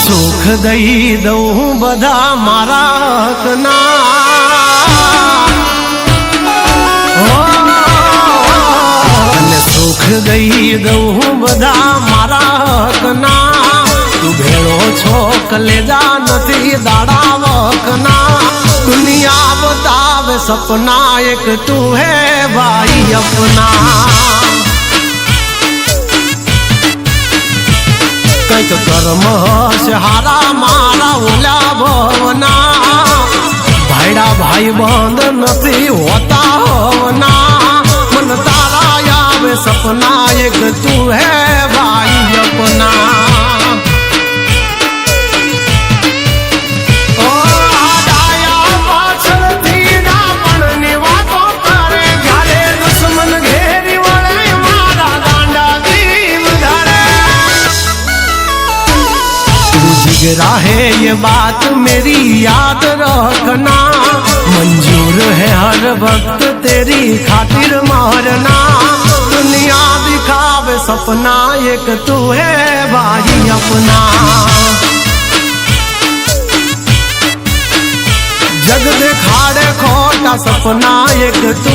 सुख दई दऊं बधा मारा हकना सुख दई दऊं बधा मारा हकना तू भेड़ो छो कलेजा नथी दाड़ा वकना दुनिया बतावे सपना एक तू है भाई अपना कईक कर्म से हारा मारा ओला भवना भाईड़ा भाई बंद नथी होता होना मन तारा आवे सपना एक तू है भाई अपना है ये बात मेरी याद रखना मंजूर है हर वक्त तेरी खातिर मरना दुनिया दिखावे सपना एक तू है भाई अपना जग दिखाड़े खोटा सपना एक तू